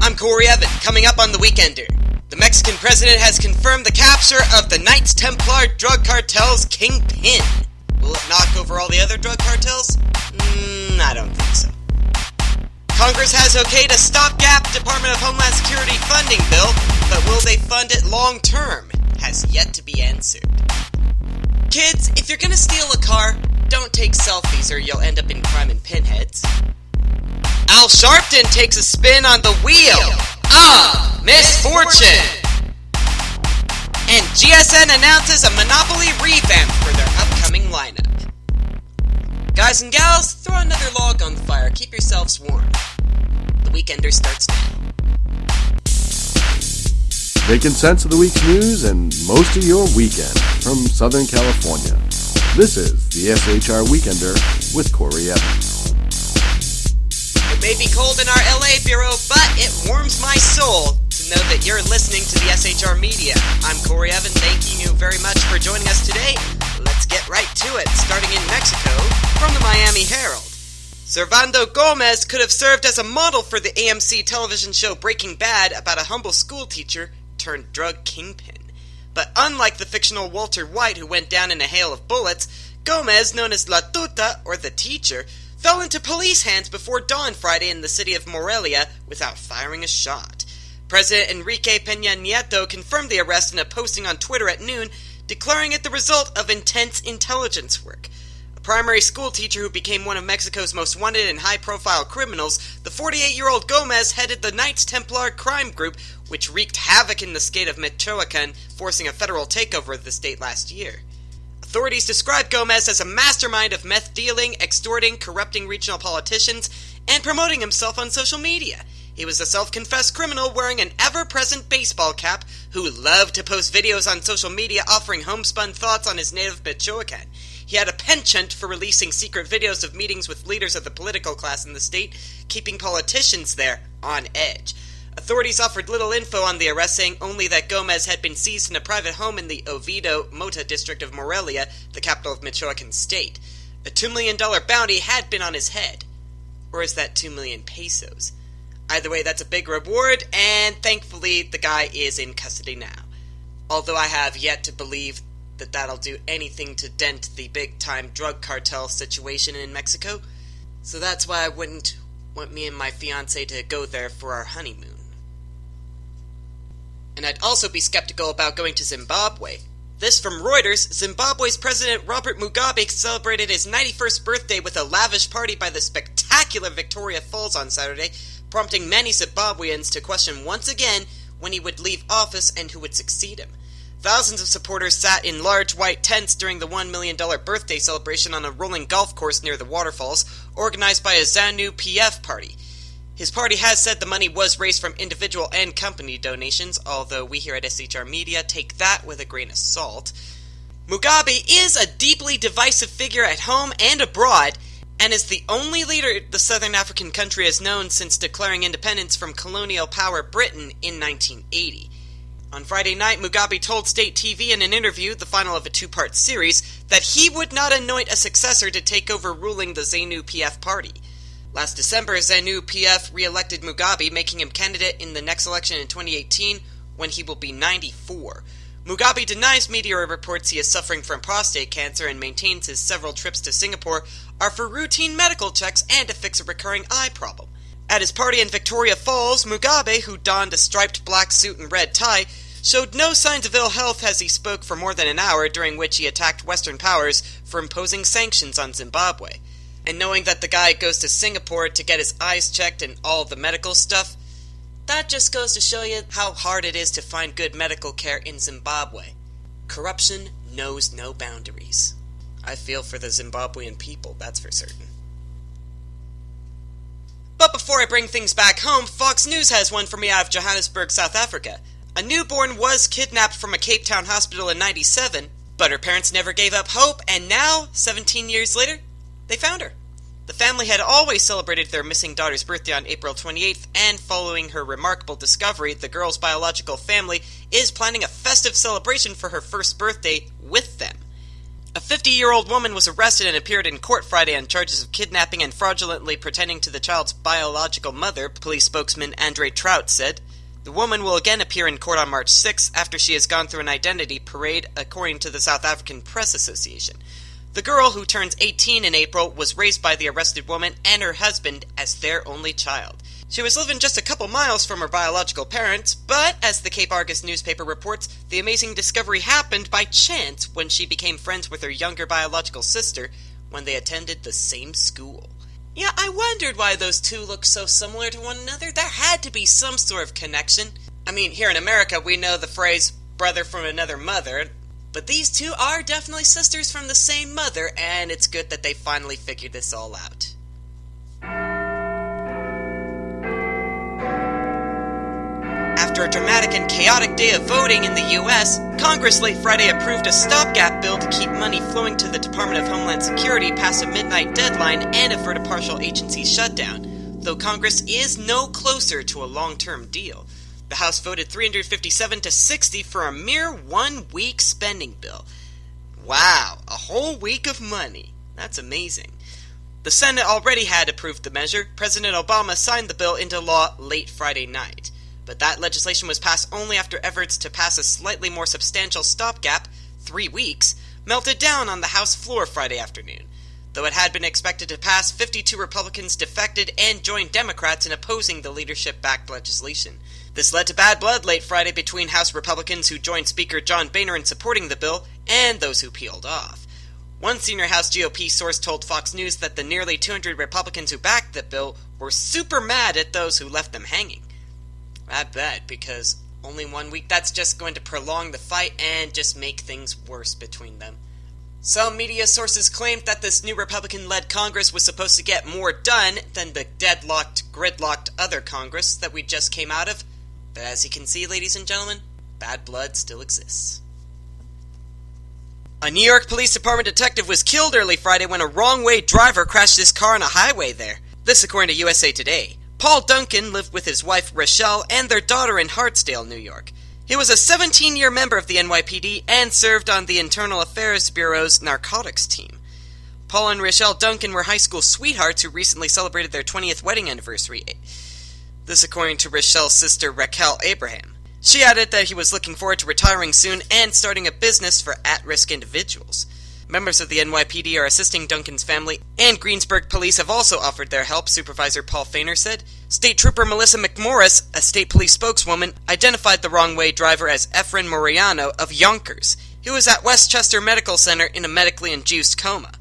I'm Corey Evan, coming up on the Weekender. The Mexican president has confirmed the capture of the Knights Templar drug cartel's kingpin. Will it knock over all the other drug cartels? I don't think so. Congress has okayed a stopgap Department of Homeland Security funding bill, but will they fund it long term? Has yet to be answered. Kids, if you're gonna steal a car, don't take selfies or you'll end up in crime and pinheads. Al Sharpton takes a spin on the wheel of misfortune. And GSN announces a Monopoly revamp for their upcoming lineup. Guys and gals, throw another log on the fire. Keep yourselves warm. The Weekender starts now. Making sense of the week's news and most of your weekend from Southern California. This is the SHR Weekender with Corey Evans. It may be cold in our LA bureau, but it warms my soul to know that you're listening to the SHR Media. I'm Corey Evan, thanking you very much for joining us today. Let's get right to it, starting in Mexico from the Miami Herald. Servando Gomez could have served as a model for the AMC television show Breaking Bad about a humble schoolteacher turned drug kingpin. But unlike the fictional Walter White who went down in a hail of bullets, Gomez, known as La Tuta, or the teacher, fell into police hands before dawn Friday in the city of Morelia without firing a shot. President Enrique Peña Nieto confirmed the arrest in a posting on Twitter at noon, declaring it the result of intense intelligence work. A primary school teacher who became one of Mexico's most wanted and high-profile criminals, the 48-year-old Gomez headed the Knights Templar crime group, which wreaked havoc in the state of Michoacan, forcing a federal takeover of the state last year. Authorities described Gomez as a mastermind of meth dealing, extorting, corrupting regional politicians, and promoting himself on social media. He was a self-confessed criminal wearing an ever-present baseball cap who loved to post videos on social media offering homespun thoughts on his native Michoacan. He had a penchant for releasing secret videos of meetings with leaders of the political class in the state, keeping politicians there on edge. Authorities offered little info on the arrest, saying only that Gomez had been seized in a private home in the Oviedo Mota district of Morelia, the capital of Michoacan state. A $2 million bounty had been on his head. Or is that 2 million pesos? Either way, that's a big reward, and thankfully the guy is in custody now. Although I have yet to believe that that'll do anything to dent the big-time drug cartel situation in Mexico, so that's why I wouldn't want me and my fiancé to go there for our honeymoon. And I'd also be skeptical about going to Zimbabwe. This from Reuters. Zimbabwe's President Robert Mugabe celebrated his 91st birthday with a lavish party by the spectacular Victoria Falls on Saturday, prompting many Zimbabweans to question once again when he would leave office and who would succeed him. Thousands of supporters sat in large white tents during the $1 million birthday celebration on a rolling golf course near the waterfalls, organized by a ZANU-PF party. His party has said the money was raised from individual and company donations, although we here at SHR Media take that with a grain of salt. Mugabe is a deeply divisive figure at home and abroad, and is the only leader the Southern African country has known since declaring independence from colonial power Britain in 1980. On Friday night, Mugabe told State TV in an interview, the final of a two-part series, that he would not anoint a successor to take over ruling the ZANU-PF party. Last December, ZANU-PF re-elected Mugabe, making him candidate in the next election in 2018, when he will be 94. Mugabe denies media reports he is suffering from prostate cancer and maintains his several trips to Singapore are for routine medical checks and to fix a recurring eye problem. At his party in Victoria Falls, Mugabe, who donned a striped black suit and red tie, showed no signs of ill health as he spoke for more than an hour, during which he attacked Western powers for imposing sanctions on Zimbabwe. And knowing that the guy goes to Singapore to get his eyes checked and all the medical stuff, that just goes to show you how hard it is to find good medical care in Zimbabwe. Corruption knows no boundaries. I feel for the Zimbabwean people, that's for certain. But before I bring things back home, Fox News has one for me out of Johannesburg, South Africa. A newborn was kidnapped from a Cape Town hospital in '97, but her parents never gave up hope, and now, 17 years later, they found her. The family had always celebrated their missing daughter's birthday on April 28th, and following her remarkable discovery, the girl's biological family is planning a festive celebration for her first birthday with them. A 50-year-old woman was arrested and appeared in court Friday on charges of kidnapping and fraudulently pretending to the child's biological mother, police spokesman Andre Trout said. The woman will again appear in court on March 6 after she has gone through an identity parade, according to the South African Press Association. The girl, who turns 18 in April, was raised by the arrested woman and her husband as their only child. She was living just a couple miles from her biological parents, but, as the Cape Argus newspaper reports, the amazing discovery happened by chance when she became friends with her younger biological sister when they attended the same school. Yeah, I wondered why those two looked so similar to one another. There had to be some sort of connection. I mean, here in America, we know the phrase, brother from another mother, but these two are definitely sisters from the same mother, and it's good that they finally figured this all out. After a dramatic and chaotic day of voting in the U.S., Congress late Friday approved a stopgap bill to keep money flowing to the Department of Homeland Security past a midnight deadline and avert a partial agency shutdown, though Congress is no closer to a long-term deal. The House voted 357 to 60 for a mere 1-week spending bill. Wow, a whole week of money. That's amazing. The Senate already had approved the measure. President Obama signed the bill into law late Friday night. But that legislation was passed only after efforts to pass a slightly more substantial stopgap, 3 weeks, melted down on the House floor Friday afternoon. Though it had been expected to pass, 52 Republicans defected and joined Democrats in opposing the leadership-backed legislation. This led to bad blood late Friday between House Republicans who joined Speaker John Boehner in supporting the bill and those who peeled off. One senior House GOP source told Fox News that the nearly 200 Republicans who backed the bill were super mad at those who left them hanging. I bet, because only 1 week, that's just going to prolong the fight and just make things worse between them. Some media sources claimed that this new Republican-led Congress was supposed to get more done than the deadlocked, gridlocked other Congress that we just came out of. But as you can see, ladies and gentlemen, bad blood still exists. A New York Police Department detective was killed early Friday when a wrong-way driver crashed his car on a highway there. This according to USA Today. Paul Duncan lived with his wife Rochelle and their daughter in Hartsdale, New York. He was a 17-year member of the NYPD and served on the Internal Affairs Bureau's narcotics team. Paul and Rochelle Duncan were high school sweethearts who recently celebrated their 20th wedding anniversary. This according to Rochelle's sister Raquel Abraham. She added that he was looking forward to retiring soon and starting a business for at-risk individuals. Members of the NYPD are assisting Duncan's family, and Greensburg police have also offered their help, Supervisor Paul Feiner said. State Trooper Melissa McMorris, a state police spokeswoman, identified the wrong-way driver as Efren Moriano of Yonkers. He was at Westchester Medical Center in a medically induced coma.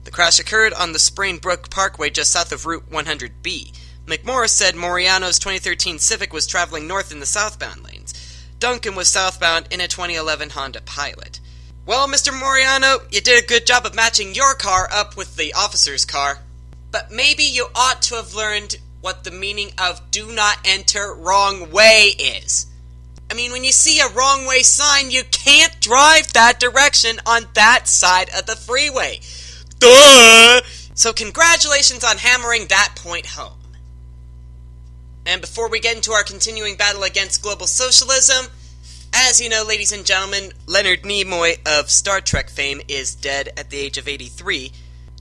The crash occurred on the Sprainbrook Parkway just south of Route 100B. McMorris said Moriano's 2013 Civic was traveling north in the southbound lanes. Duncan was southbound in a 2011 Honda Pilot. Well, Mr. Moriano, you did a good job of matching your car up with the officer's car. But maybe you ought to have learned what the meaning of do not enter wrong way is. I mean, when you see a wrong way sign, you can't drive that direction on that side of the freeway. Duh! So congratulations on hammering that point home. And before we get into our continuing battle against global socialism, as you know, ladies and gentlemen, Leonard Nimoy of Star Trek fame is dead at the age of 83.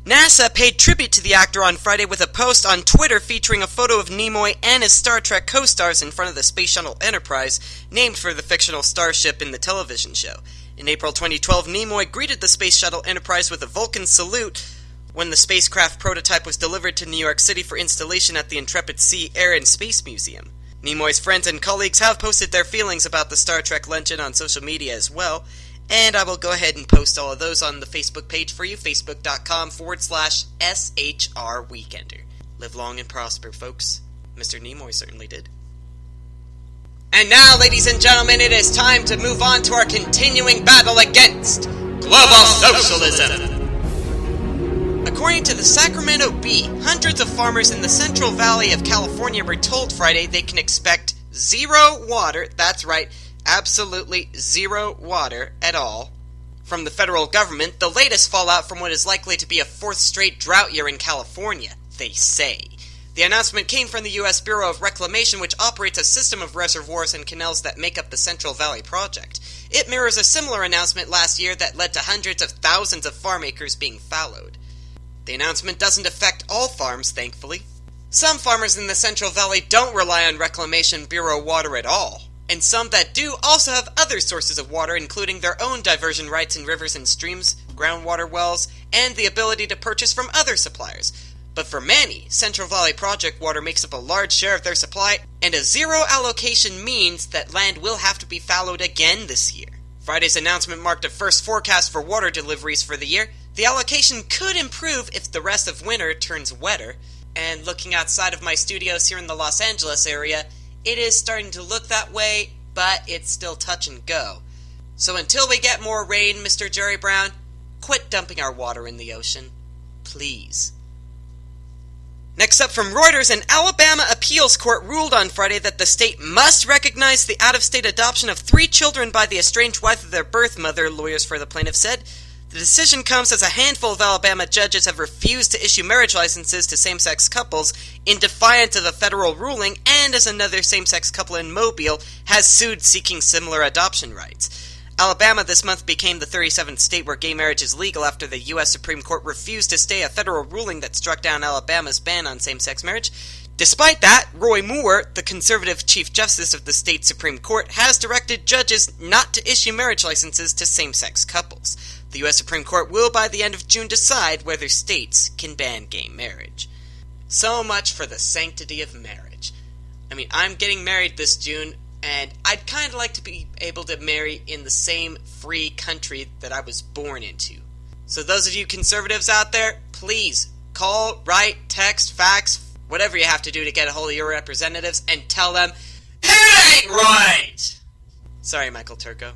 NASA paid tribute to the actor on Friday with a post on Twitter featuring a photo of Nimoy and his Star Trek co-stars in front of the Space Shuttle Enterprise, named for the fictional starship in the television show. In April 2012, Nimoy greeted the Space Shuttle Enterprise with a Vulcan salute when the spacecraft prototype was delivered to New York City for installation at the Intrepid Sea, Air and Space Museum. Nimoy's friends and colleagues have posted their feelings about the Star Trek legend on social media as well, and I will go ahead and post all of those on the Facebook page for you, facebook.com/SHR Weekender. Live long and prosper, folks. Mr. Nimoy certainly did. And now, ladies and gentlemen, it is time to move on to our continuing battle against global socialism. According to the Sacramento Bee, hundreds of farmers in the Central Valley of California were told Friday they can expect zero water, that's right, absolutely zero water at all, from the federal government, the latest fallout from what is likely to be a fourth straight drought year in California, they say. The announcement came from the U.S. Bureau of Reclamation, which operates a system of reservoirs and canals that make up the Central Valley Project. It mirrors a similar announcement last year that led to hundreds of thousands of farm acres being fallowed. The announcement doesn't affect all farms, thankfully. Some farmers in the Central Valley don't rely on Reclamation Bureau water at all, and some that do also have other sources of water, including their own diversion rights in rivers and streams, groundwater wells, and the ability to purchase from other suppliers. But for many, Central Valley Project water makes up a large share of their supply, and a zero allocation means that land will have to be fallowed again this year. Friday's announcement marked a first forecast for water deliveries for the year. The allocation could improve if the rest of winter turns wetter, and looking outside of my studios here in the Los Angeles area, it is starting to look that way, but it's still touch and go. So until we get more rain, Mr. Jerry Brown, quit dumping our water in the ocean. Please. Next up from Reuters, an Alabama appeals court ruled on Friday that the state must recognize the out-of-state adoption of 3 children by the estranged wife of their birth mother, lawyers for the plaintiff said. The decision comes as a handful of Alabama judges have refused to issue marriage licenses to same-sex couples in defiance of a federal ruling, and as another same-sex couple in Mobile has sued seeking similar adoption rights. Alabama this month became the 37th state where gay marriage is legal after the U.S. Supreme Court refused to stay a federal ruling that struck down Alabama's ban on same-sex marriage. Despite that, Roy Moore, the conservative Chief Justice of the state Supreme Court, has directed judges not to issue marriage licenses to same-sex couples. The U.S. Supreme Court will, by the end of June, decide whether states can ban gay marriage. So much for the sanctity of marriage. I mean, I'm getting married this June, and I'd kind of like to be able to marry in the same free country that I was born into. So those of you conservatives out there, please call, write, text, fax, whatever you have to do to get a hold of your representatives and tell them, it ain't right! Sorry, Michael Turco.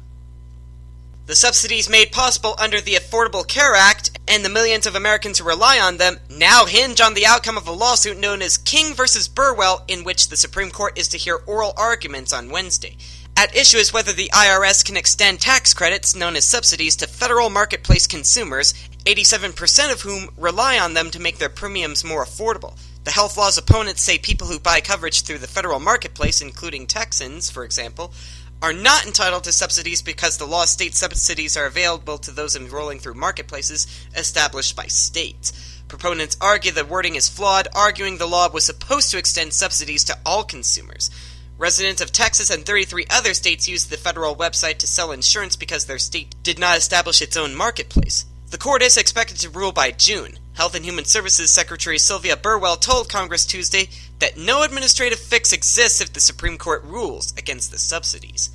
The subsidies made possible under the Affordable Care Act and the millions of Americans who rely on them now hinge on the outcome of a lawsuit known as King v. Burwell, in which the Supreme Court is to hear oral arguments on Wednesday. At issue is whether the IRS can extend tax credits, known as subsidies, to federal marketplace consumers, 87% of whom rely on them to make their premiums more affordable. The health law's opponents say people who buy coverage through the federal marketplace, including Texans, for example, are not entitled to subsidies because the law states subsidies are available to those enrolling through marketplaces established by states. Proponents argue the wording is flawed, arguing the law was supposed to extend subsidies to all consumers. Residents of Texas and 33 other states used the federal website to sell insurance because their state did not establish its own marketplace. The court is expected to rule by June. Health and Human Services Secretary Sylvia Burwell told Congress Tuesday that no administrative fix exists if the Supreme Court rules against the subsidies.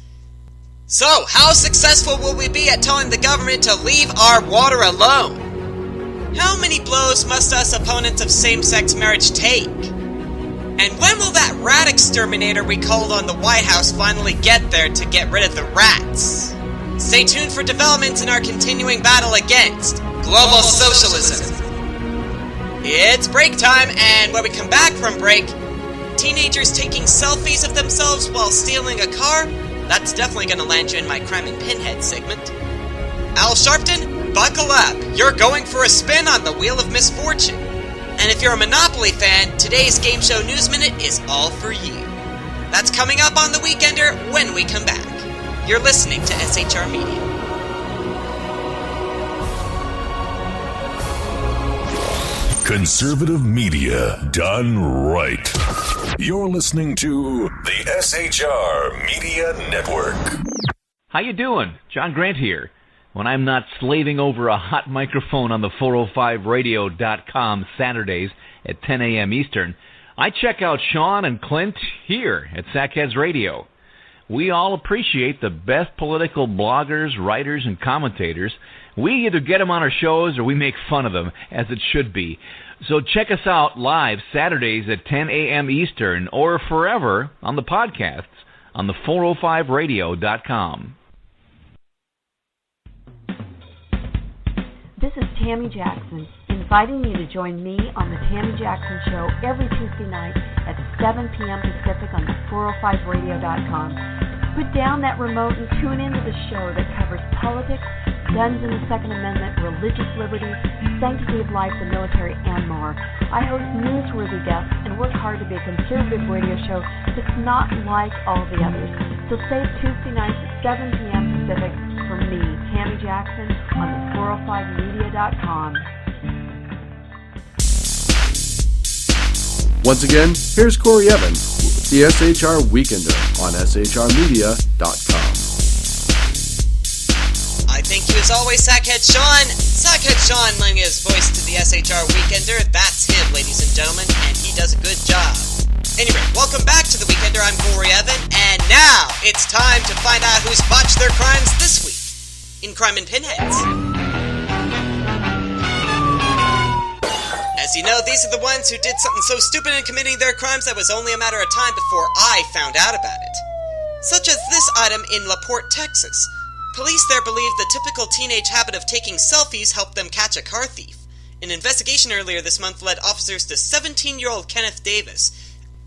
So, how successful will we be at telling the government to leave our water alone? How many blows must us opponents of same-sex marriage take? And when will that rat exterminator we called on the White House finally get there to get rid of the rats? Stay tuned for developments in our continuing battle against global socialism. It's break time, and when we come back from break, teenagers taking selfies of themselves while stealing a car? That's definitely going to land you in my Crime and Pinhead segment. Al Sharpton, buckle up. You're going for a spin on the Wheel of Misfortune. And if you're a Monopoly fan, today's Game Show News Minute is all for you. That's coming up on The Weekender when we come back. You're listening to SHR Media. Conservative media done right. You're listening to the SHR Media Network. How you doing? John Grant here. When I'm not slaving over a hot microphone on the 405radio.com Saturdays at 10 a.m. Eastern, I check out Sean and Clint here at Sackheads Radio. We all appreciate the best political bloggers, writers, and commentators. We either get them on our shows or we make fun of them, as it should be. So check us out live Saturdays at 10 a.m. Eastern or forever on the podcasts on the 405radio.com. This is Tammy Jackson, inviting you to join me on the Tammy Jackson Show every Tuesday night at 7 p.m. Pacific on the 405radio.com. Put down that remote and tune into the show that covers politics, guns and the Second Amendment, religious liberties, sanctity of life, the military, and more. I host newsworthy guests and work hard to be a conservative radio show that's not like all the others. So save Tuesday nights at 7 p.m. Pacific for me, Tammy Jackson, on the 405media.com. Once again, here's Corey Evans with the SHR Weekender on SHRmedia.com. I thank you as always, Sackhead Sean. Sackhead Sean lending his voice to the SHR Weekender. That's him, ladies and gentlemen, and he does a good job. Anyway, welcome back to the Weekender. I'm Corey Evan, and now it's time to find out who's botched their crimes this week in Crime and Pinheads. As you know, these are the ones who did something so stupid in committing their crimes that was only a matter of time before I found out about it. Such as this item in LaPorte, Texas. Police there believe the typical teenage habit of taking selfies helped them catch a car thief. An investigation earlier this month led officers to 17-year-old Kenneth Davis.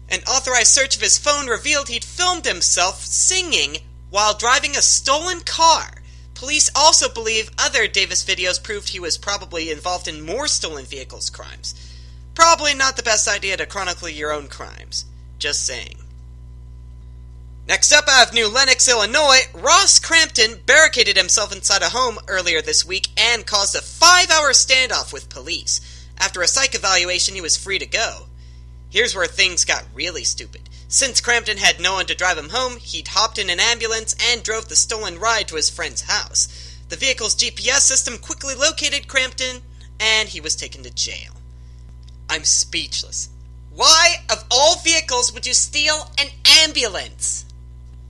An authorized search of his phone revealed he'd filmed himself singing while driving a stolen car. Police also believe other Davis videos proved he was probably involved in more stolen vehicles crimes. Probably not the best idea to chronicle your own crimes. Just saying. Next up, out of New Lenox, Illinois, Ross Crampton barricaded himself inside a home earlier this week and caused a 5-hour standoff with police. After a psych evaluation, he was free to go. Here's where things got really stupid. Since Crampton had no one to drive him home, he'd hopped in an ambulance and drove the stolen ride to his friend's house. The vehicle's GPS system quickly located Crampton, and he was taken to jail. I'm speechless. Why, of all vehicles, would you steal an ambulance?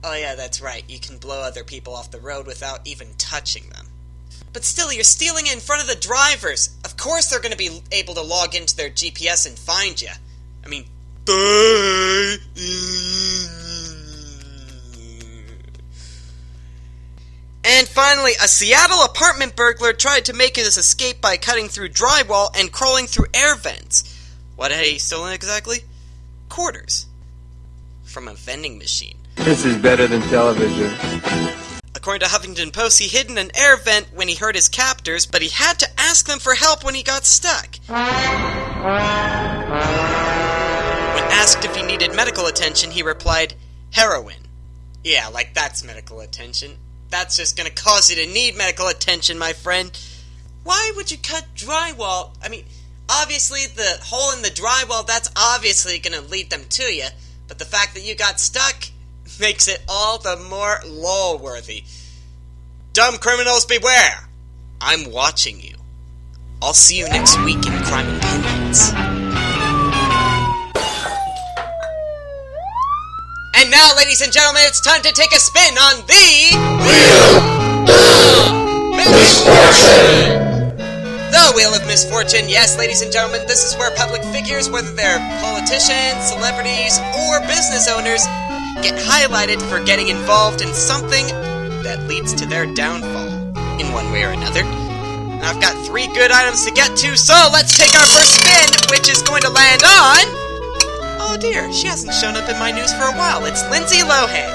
Oh yeah, that's right, you can blow other people off the road without even touching them. But still, you're stealing it in front of the drivers. Of course they're going to be able to log into their GPS and find you. I mean, And finally, a Seattle apartment burglar tried to make his escape by cutting through drywall and crawling through air vents. What had he stolen exactly? Quarters. From a vending machine. This is better than television. According to Huffington Post, he hid in an air vent when he heard his captors, but he had to ask them for help when he got stuck. When asked if he needed medical attention, he replied, heroin. Yeah, like that's medical attention. That's just gonna cause you to need medical attention, my friend. Why would you cut drywall? I mean, obviously the hole in the drywall, that's obviously gonna lead them to you, but the fact that you got stuck makes it all the more lol-worthy. Dumb criminals beware! I'm watching you. I'll see you next week in Crime and Pinheads. And now, ladies and gentlemen, it's time to take a spin on the Wheel of Misfortune! The Wheel of Misfortune. Yes, ladies and gentlemen, this is where public figures, whether they're politicians, celebrities, or business owners, get highlighted for getting involved in something that leads to their downfall, in one way or another. And I've got 3 good items to get to, so let's take our first spin, which is going to land on... Oh dear, she hasn't shown up in my news for a while. It's Lindsay Lohan.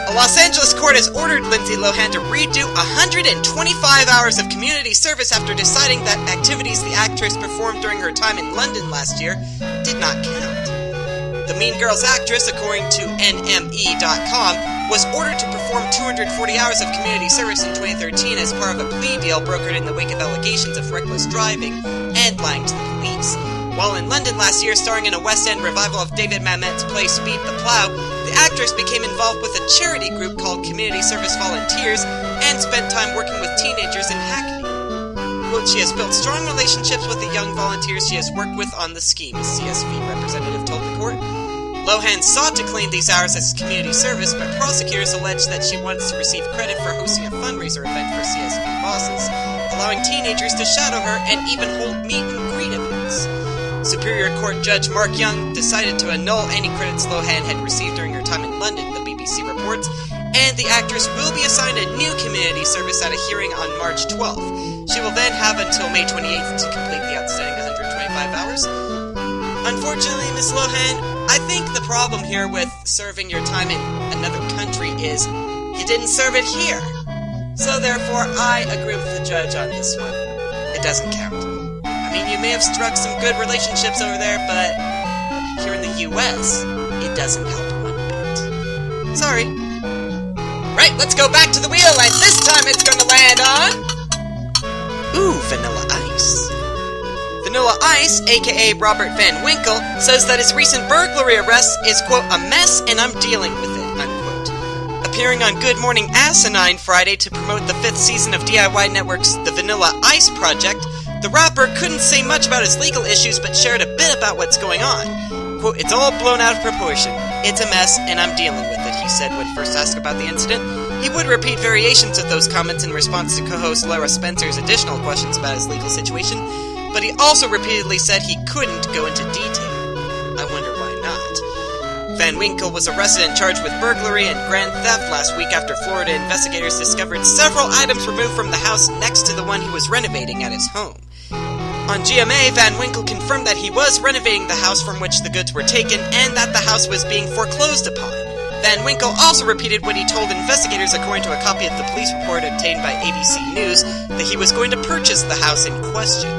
A Los Angeles court has ordered Lindsay Lohan to redo 125 hours of community service after deciding that activities the actress performed during her time in London last year did not count. The Mean Girls actress, according to NME.com, was ordered to perform 240 hours of community service in 2013 as part of a plea deal brokered in the wake of allegations of reckless driving and lying to the police. While in London last year, starring in a West End revival of David Mamet's play Speed the Plow, the actress became involved with a charity group called Community Service Volunteers and spent time working with teenagers in Hackney. Quote, she has built strong relationships with the young volunteers she has worked with on the scheme, a CSV representative told the court. Lohan sought to claim these hours as community service, but prosecutors alleged that she wants to receive credit for hosting a fundraiser event for CSV bosses, allowing teenagers to shadow her and even hold meet and greet events. Superior Court Judge Mark Young decided to annul any credits Lohan had received during her time in London, the BBC reports, and the actress will be assigned a new community service at a hearing on March 12th. She will then have until May 28th to complete the outstanding 125 hours. Unfortunately, Miss Lohan, I think the problem here with serving your time in another country is you didn't serve it here. So therefore, I agree with the judge on this one. It doesn't count. I mean, you may have struck some good relationships over there, but here in the US, it doesn't help one bit. Sorry. Right, let's go back to the wheel, and this time it's gonna land on... Ooh, Vanilla Ice. Vanilla Ice, aka Robert Van Winkle, says that his recent burglary arrest is, quote, a mess and I'm dealing with it, unquote. Appearing on Good Morning Asinine Friday to promote the 5th season of DIY Network's The Vanilla Ice Project, the rapper couldn't say much about his legal issues but shared a bit about what's going on. Quote, it's all blown out of proportion. It's a mess and I'm dealing with it, he said when first asked about the incident. He would repeat variations of those comments in response to co-host Lara Spencer's additional questions about his legal situation, but he also repeatedly said he couldn't go into detail. I wonder why not. Van Winkle was arrested and charged with burglary and grand theft last week after Florida investigators discovered several items removed from the house next to the one he was renovating at his home. On GMA, Van Winkle confirmed that he was renovating the house from which the goods were taken and that the house was being foreclosed upon. Van Winkle also repeated what he told investigators according to a copy of the police report obtained by ABC News that he was going to purchase the house in question.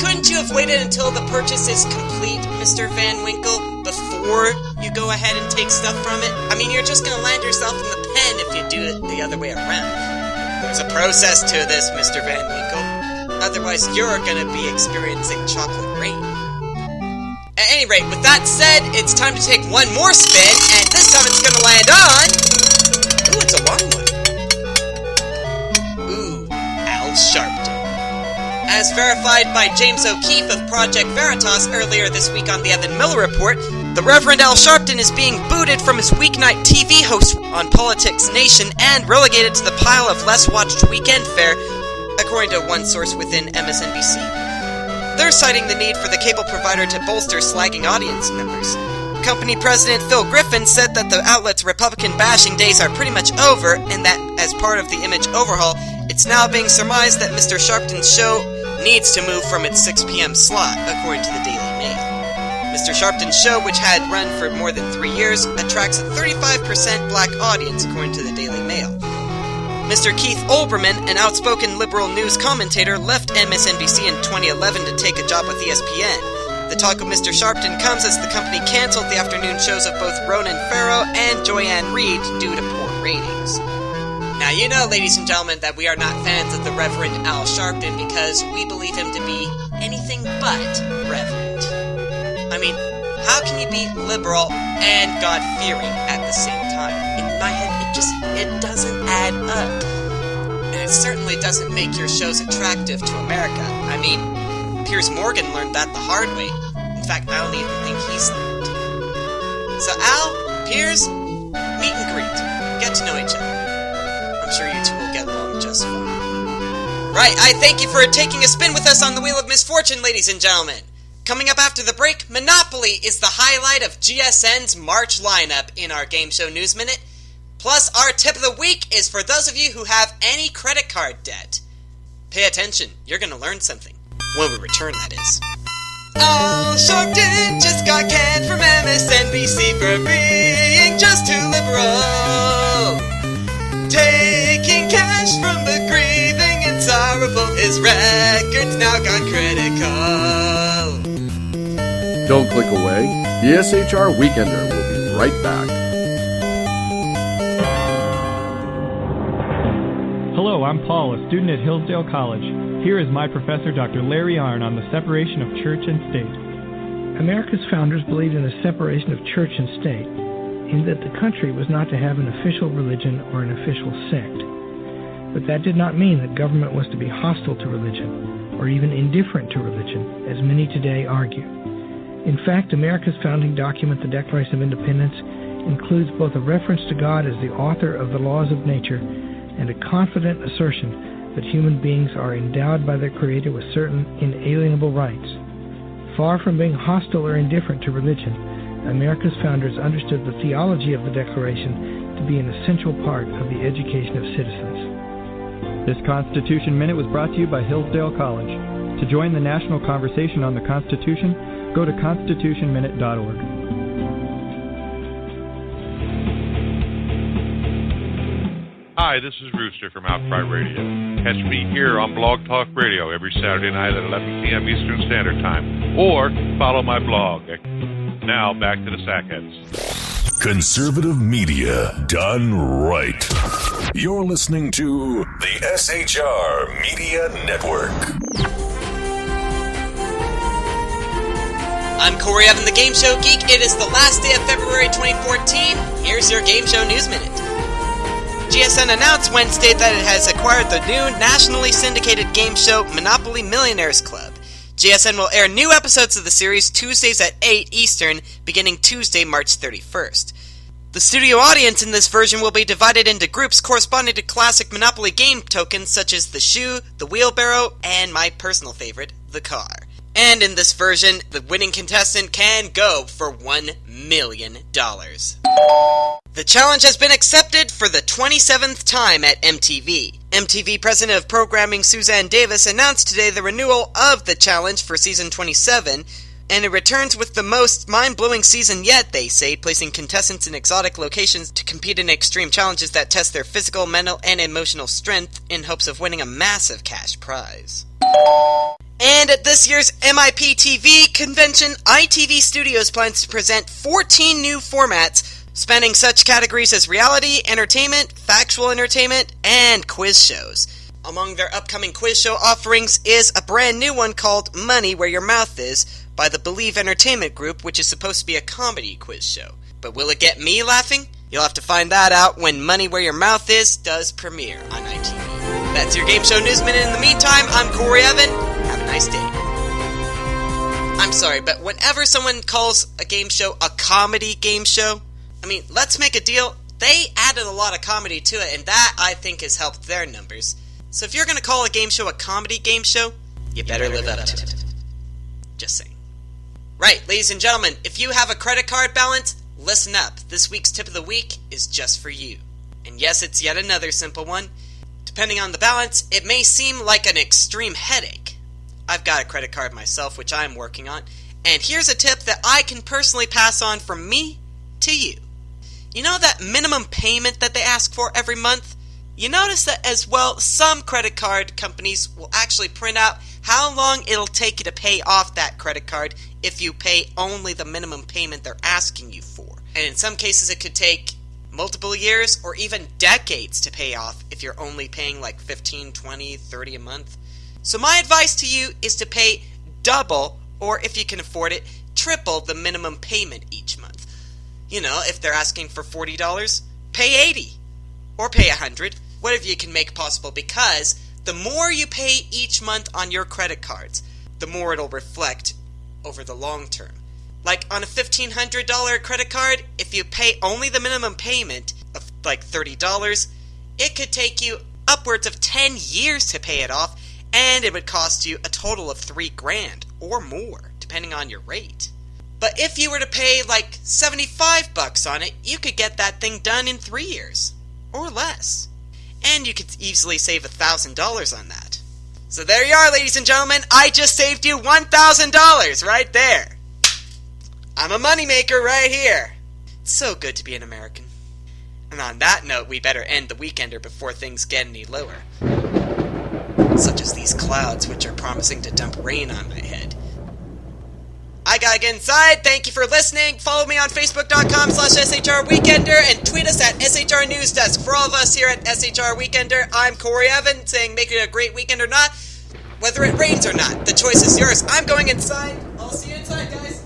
Couldn't you have waited until the purchase is complete, Mr. Van Winkle, before you go ahead and take stuff from it? I mean, you're just gonna land yourself in the pen if you do it the other way around. There's a process to this, Mr. Van Winkle. Otherwise, you're gonna be experiencing chocolate rain. At any rate, with that said, it's time to take one more spin, and this time it's gonna land on... Ooh, it's a long one. Ooh, Al Sharpton. As verified by James O'Keefe of Project Veritas earlier this week on the Evan Miller Report, the Reverend Al Sharpton is being booted from his weeknight TV host on Politics Nation and relegated to the pile of less-watched weekend fare, according to one source within MSNBC. They're citing the need for the cable provider to bolster slagging audience numbers. Company president Phil Griffin said that the outlet's Republican bashing days are pretty much over, and that, as part of the image overhaul, it's now being surmised that Mr. Sharpton's show needs to move from its 6 p.m. slot, according to the Daily Mail. Mr. Sharpton's show, which had run for more than 3 years, attracts a 35% black audience, according to the Daily Mail. Mr. Keith Olbermann, an outspoken liberal news commentator, left MSNBC in 2011 to take a job with ESPN. The talk of Mr. Sharpton comes as the company canceled the afternoon shows of both Ronan Farrow and Joyanne Reid due to poor ratings. Now, you know, ladies and gentlemen, that we are not fans of the Reverend Al Sharpton because we believe him to be anything but reverend. I mean, how can you be liberal and God-fearing at the same time? In my head, it doesn't add up. And it certainly doesn't make your shows attractive to America. I mean, Piers Morgan learned that the hard way. In fact, I don't even think he's learned. So Al, Piers, meet and greet. Get to know each other. I'm sure you two will get along just fine. Right, I thank you for taking a spin with us on the Wheel of Misfortune, ladies and gentlemen. Coming up after the break, Monopoly is the highlight of GSN's March lineup in our Game Show News Minute. Plus, our tip of the week is for those of you who have any credit card debt. Pay attention, you're going to learn something. When we return, that is. Al Sharpton just got canned from MSNBC for being just too liberal. Taking cash from the grieving and sorrowful, his record's now gone critical. Don't click away. The SHR Weekender will be right back. Hello, I'm Paul, a student at Hillsdale College. Here is my professor, Dr. Larry Arnn, on the separation of church and state. America's founders believed in the separation of church and state, in that the country was not to have an official religion or an official sect. But that did not mean that government was to be hostile to religion, or even indifferent to religion, as many today argue. In fact, America's founding document, the Declaration of Independence, includes both a reference to God as the author of the laws of nature and a confident assertion that human beings are endowed by their Creator with certain inalienable rights. Far from being hostile or indifferent to religion, America's founders understood the theology of the Declaration to be an essential part of the education of citizens. This Constitution Minute was brought to you by Hillsdale College. To join the national conversation on the Constitution, go to constitutionminute.org. Hi, this is Rooster from Outcry Radio. Catch me here on Blog Talk Radio every Saturday night at 11 p.m. Eastern Standard Time, or follow my blog. Now, back to the Sackheads. Conservative media done right. You're listening to the SHR Media Network. I'm Corey Evan, the Game Show Geek. It is the last day of February 2014. Here's your Game Show News Minute. GSN announced Wednesday that it has acquired the new nationally syndicated game show Monopoly Millionaires Club. GSN will air new episodes of the series Tuesdays at 8 Eastern, beginning Tuesday, March 31st. The studio audience in this version will be divided into groups corresponding to classic Monopoly game tokens such as the shoe, the wheelbarrow, and my personal favorite, the car. And in this version, the winning contestant can go for $1 million. The challenge has been accepted for the 27th time at MTV. MTV President of Programming Suzanne Davis announced today the renewal of the challenge for season 27, and it returns with the most mind-blowing season yet, they say, placing contestants in exotic locations to compete in extreme challenges that test their physical, mental, and emotional strength in hopes of winning a massive cash prize. And at this year's MIP TV convention, ITV Studios plans to present 14 new formats spanning such categories as reality, entertainment, factual entertainment, and quiz shows. Among their upcoming quiz show offerings is a brand new one called Money Where Your Mouth Is by the Believe Entertainment Group, which is supposed to be a comedy quiz show. But will it get me laughing? You'll have to find that out when Money Where Your Mouth Is does premiere on ITV. That's your Game Show News Minute. In the meantime, I'm Corey Evan. Have a nice day. I'm sorry, but whenever someone calls a game show a comedy game show, I mean, let's make a deal. They added a lot of comedy to it, and that, I think, has helped their numbers. So if you're going to call a game show a comedy game show, you better live up to it. Just saying. Right, ladies and gentlemen, if you have a credit card balance, listen up. This week's tip of the week is just for you. And yes, it's yet another simple one. Depending on the balance, it may seem like an extreme headache. I've got a credit card myself, which I'm working on, and here's a tip that I can personally pass on from me to you. You know that minimum payment that they ask for every month? You notice that as well, some credit card companies will actually print out how long it'll take you to pay off that credit card if you pay only the minimum payment they're asking you for. And in some cases it could take multiple years or even decades to pay off if you're only paying like 15, 20, 30 a month. So my advice to you is to pay double, or if you can afford it, triple the minimum payment each month. You know, if they're asking for $40, pay $80 or pay $100, whatever you can make possible, because the more you pay each month on your credit cards, the more it'll reflect over the long term. Like on a $1,500 credit card, if you pay only the minimum payment of like $30, it could take you upwards of 10 years to pay it off, and it would cost you a total of $3,000 or more, depending on your rate. But if you were to pay like $75 on it, you could get that thing done in 3 years, or less. And you could easily save $1,000 on that. So there you are, ladies and gentlemen, I just saved you $1,000 right there. I'm a moneymaker right here. It's so good to be an American. And on that note, we better end the Weekender before things get any lower. Such as these clouds, which are promising to dump rain on my head. I gotta get inside. Thank you for listening. Follow me on Facebook.com/SHR Weekender and tweet us at SHR News Desk. For all of us here at SHR Weekender, I'm Corey Evan saying make it a great weekend or not, whether it rains or not. The choice is yours. I'm going inside. I'll see you inside, guys.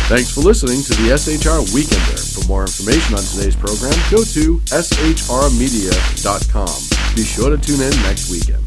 Thanks for listening to the SHR Weekender. For more information on today's program, go to shrmedia.com. Be sure to tune in next weekend.